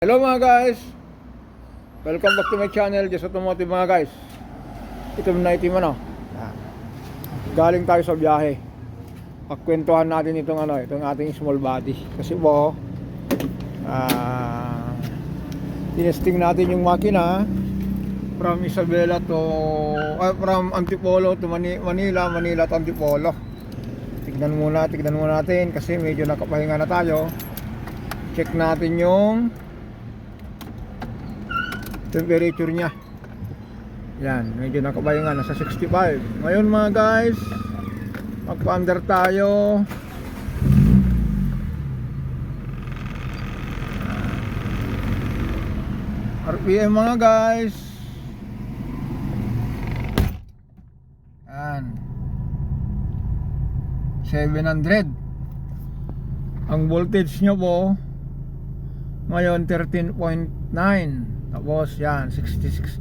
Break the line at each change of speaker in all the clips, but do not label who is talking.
Hello mga guys, welcome back to my channel, Just Automotive mga guys. Ito na itim ano. Galing tayo sa biyahe. Pagkwentuhan natin itong itong ating small body. Kasi po tinesting natin yung makina from Isabela to from Antipolo to Manila to Antipolo. Tignan muna natin kasi medyo nakapahinga na tayo. Check natin yung temperature niya. Yan, medyo nakapahinga, nasa 65. Ngayon mga guys, magpa-under tayo. RPM mga guys. Yan, 700. Ang voltage nyo po ngayon 13.9. Tapos yan 66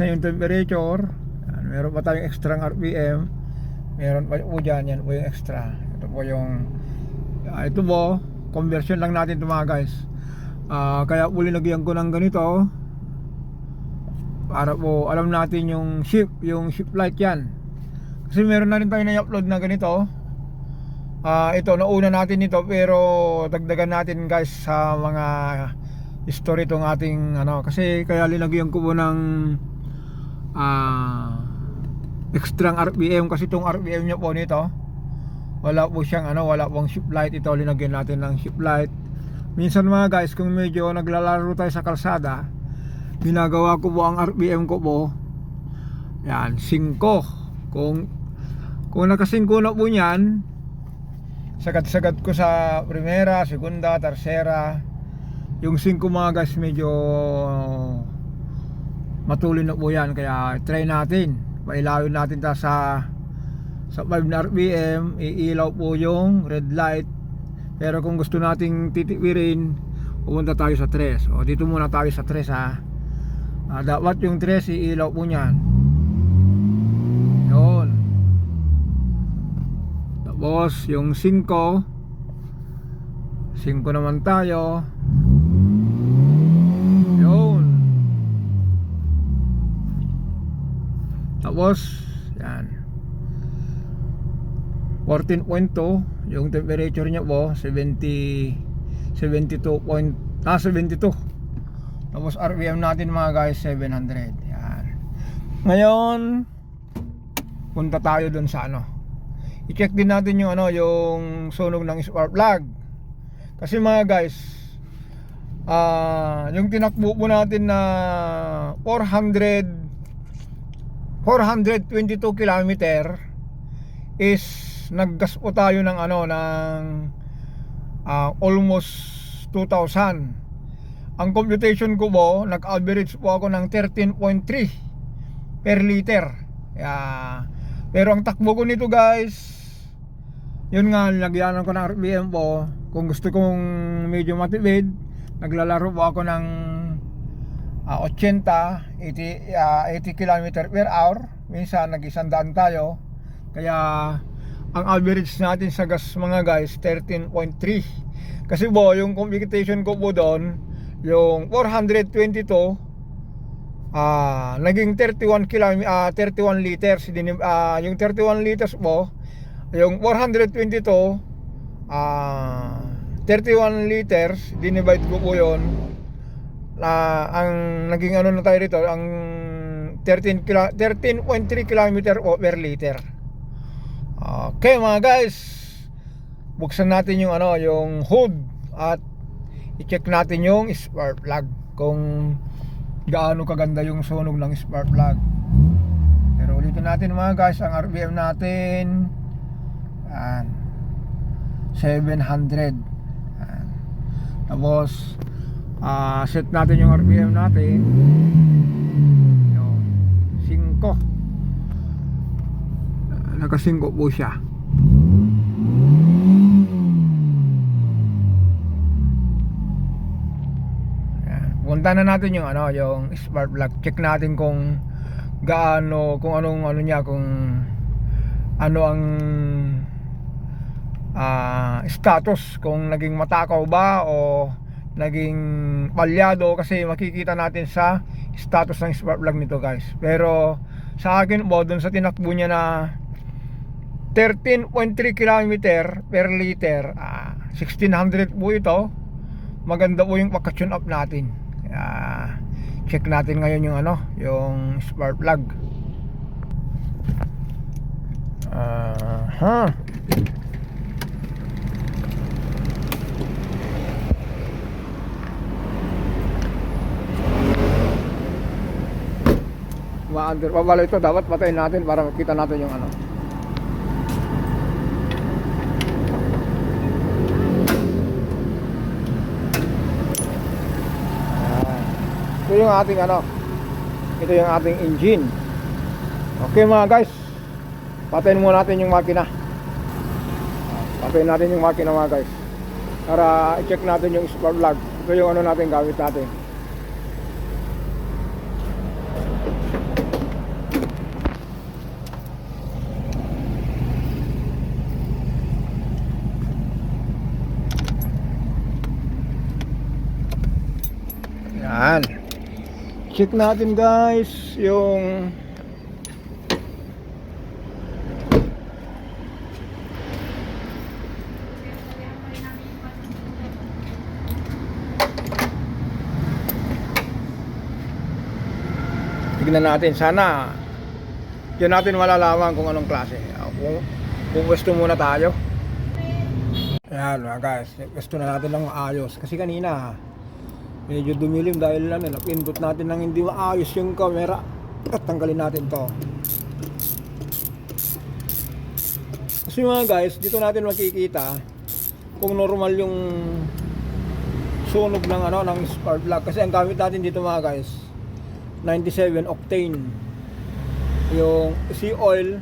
na yung temperature. Yan, meron pa tayong extra RPM. Meron pa po dyan, yan po yung extra. Ito po yung ito po, conversion lang natin ito mga guys. Kaya po linagyan ko ng ganito para po alam natin yung shift light yan. Kasi meron na rin tayo na-upload na ganito. Ito, nauna natin ito pero dagdagan natin guys sa mga story itong ating kasi kaya linagyan ko po ng extra RPM kasi itong RPM nya po nito wala po siyang wala pong shift light. Ito linagyan natin ng shift light. Minsan mga guys, kung medyo naglalaro tayo sa kalsada, ginagawa ko po ang RPM ko po yan 5. Kung naka-5 na po yan, sagad ko sa primera, segunda, tercera. Yung 5 mga guys medyo matulin na po yan. Kaya try natin, pailawin natin ta sa 5 na RPM. Iilaw po yung red light. Pero kung gusto nating titiwirin, pumunta tayo sa 3. O dito muna tayo sa 3 ha. Dapat yung 3 iilaw po nyan. Yun. Tapos yung 5 naman tayo. Tapos yan 14.2 yung temperature nya po 72. Tapos RPM natin mga guys 700. Yan. Ngayon punta tayo dun sa i-check din natin yung yung sunog ng spark plug. Kasi mga guys, yung tinakbo po natin na 422 kilometer is naggas po tayo ng almost 2,000. Ang computation ko po, nag-average po ako ng 13.3 per liter. Pero ang takbo ko nito guys, yun nga, lagyan ko ng RPM po. Kung gusto kong medyo matipid, naglalaro po ako ng 80 km per hour. Minsan nag-100 tayo. Kaya ang average natin sa gas mga guys 13.3. Kasi po yung computation ko po doon, yung 422 naging 31 liters. Yung 31 liters po, yung 422 31 liters, dinivide ko po yun. Ang naging na tayo rito, ang 13.3 km per liter. Okay mga guys, buksan natin yung yung hood at i-check natin yung spark plug kung gaano kaganda yung sunog ng spark plug. Pero ulitin natin mga guys, ang RPM natin 700. Tapos set natin yung RPM natin yung 5. Naka-5 po siya. Punta na natin yung yung spark plug. Check natin kung gaano, kung anong niya, kung ano ang status, kung naging matakaw ba o naging palyado kasi makikita natin sa status ng spark plug nito guys. Pero sa akin po, dun sa tinakbo niya na 13.3 km per liter, 1600 po ito. Maganda po yung pagka-tune up natin. Check natin ngayon yung yung spark plug. Pabalo ito, dapat patayin natin para makita natin yung ito yung ating ito yung ating engine. Okay mga guys, patayin muna natin yung makina. Patayin natin yung makina mga guys para i-check natin yung spark plug. Ito yung natin gamit natin. Yan. Check natin guys yung tignan natin, sana yun natin malalaman kung anong klase. Kung gusto muna tayo. Yan mga guys, gusto na natin ng maayos kasi kanina medyo dumilim dahil napindot natin ng hindi maayos yung camera at tanggalin natin to. Kasi mga guys, dito natin makikita kung normal yung sunog ng ng spark plug kasi ang gamit natin dito mga guys 97 octane yung sea oil.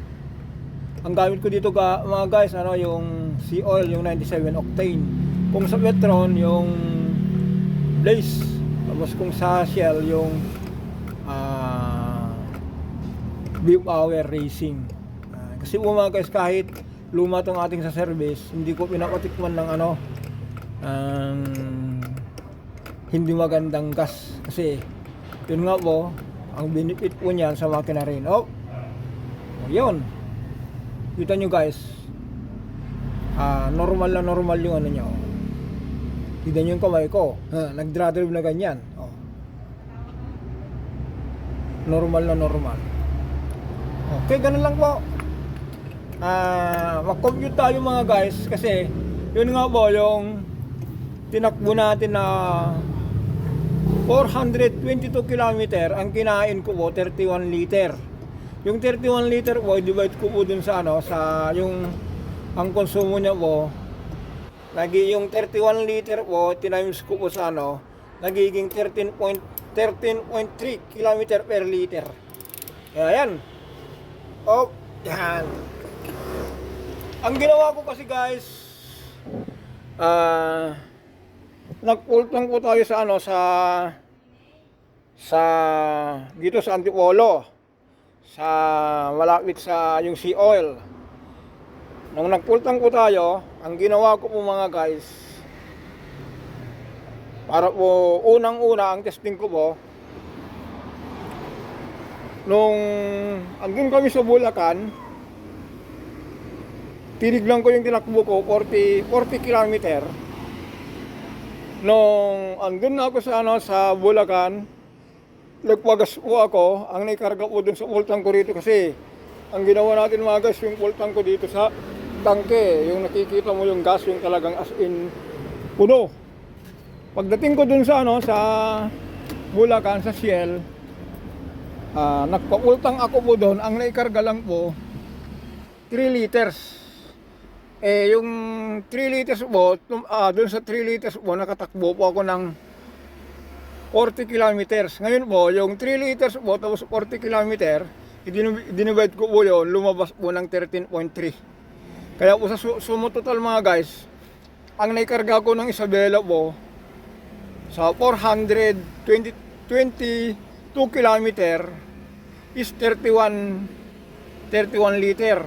Ang gamit ko dito mga guys yung sea oil yung 97 octane. Kung sa Petron yung Blaze, tapos kung sa Shell yung V-Power Racing. Kasi mga guys, kahit luma tong ating sa service, hindi ko pinapatikman ng hindi magandang gas kasi yun nga po ang benefit po niyan sa makina rin. Yun, kita nyo guys, normal na normal yung nyo. Tignan yung kamay ko, nag-drive na ganyan. Normal na normal. Okay, ganun lang po. Mag-compute tayo mga guys kasi yun nga po yung tinakbo natin na 422 km. Ang kinain ko po 31 liter. Yung 31 liter po divide ko po dun sa sa yung ang konsumo niya po. Lagi yung 31 liter po, tinimes ko po sa nagiging 13.3 km per liter. Ayan. Yan. Ang ginawa ko kasi guys, nagpultang po tayo sa sa dito sa Antipolo, sa malapit sa yung sea oil. Nung nagpultang po tayo, ang ginawa ko po mga guys, para po unang-una ang testing ko po, nung andun kami sa Bulacan, tinignan ko yung tinakbo ko 40 km. Nung andun na ako sa sa Bulacan, nagpagas po ako, ang naikarga po dun sa pultang ko rito kasi ang ginawa natin mga guys, yung pultang ko dito sa tangke, yung nakikita mo yung gas, yung talagang as in puno. Pagdating ko dun sa sa Bulacan, sa Shell, nagpaultang ako po doon, ang naikarga lang po 3 liters. Yung 3 liters po, doon sa 3 liters po nakatakbo po ako ng 40 kilometers. Ngayon po, yung 3 liters po tapos 40 kilometer, i-divide ko po yun, lumabas po ng 13.3. Kaya po sa sumo total mga guys, ang naikarga ko ng Isabela po sa 422 km is 31 liter.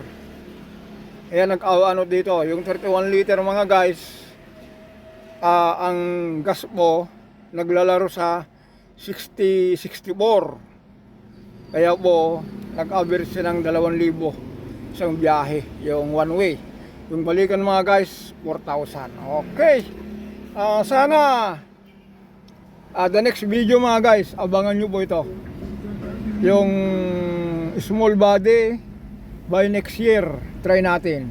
Ayan, dito, yung 31 liter mga guys, ang gas mo naglalaro sa 60-64. Kaya po nag-average siya ng 2,000 isang biyahe, yung one way. Yung balikan mga guys, 4,000. Okay. Sana the next video mga guys, abangan nyo po ito. Yung small body by next year, try natin.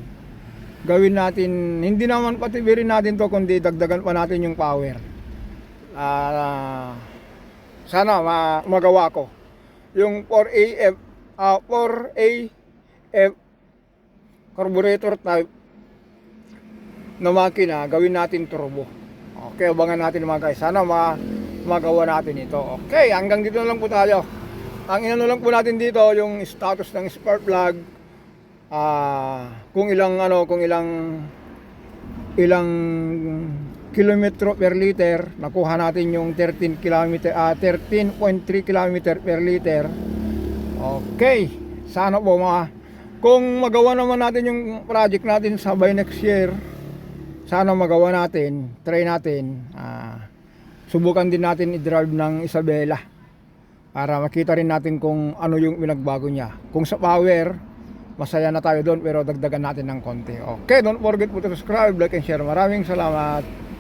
Gawin natin, hindi naman patibirin natin to, kundi dagdagan pa natin yung power. Sana magawa ko. Yung 4AF carburetor type na makina, gawin natin turbo. Okay, abangan natin mga guys. Sana magawa natin ito. Okay, hanggang dito na lang po tayo. Ang inano lang po natin dito yung status ng spark plug. Kung ilang kilometro per liter, nakuha natin yung 13.3 km per liter. Okay, sana po kung magawa naman natin yung project natin sa by next year, sana magawa natin, try natin, subukan din natin i-drive ng Isabela para makita rin natin kung ano yung pinagbago niya. Kung sa power, masaya na tayo doon, pero dagdagan natin ng konti. Okay, don't forget to subscribe, like and share. Maraming salamat.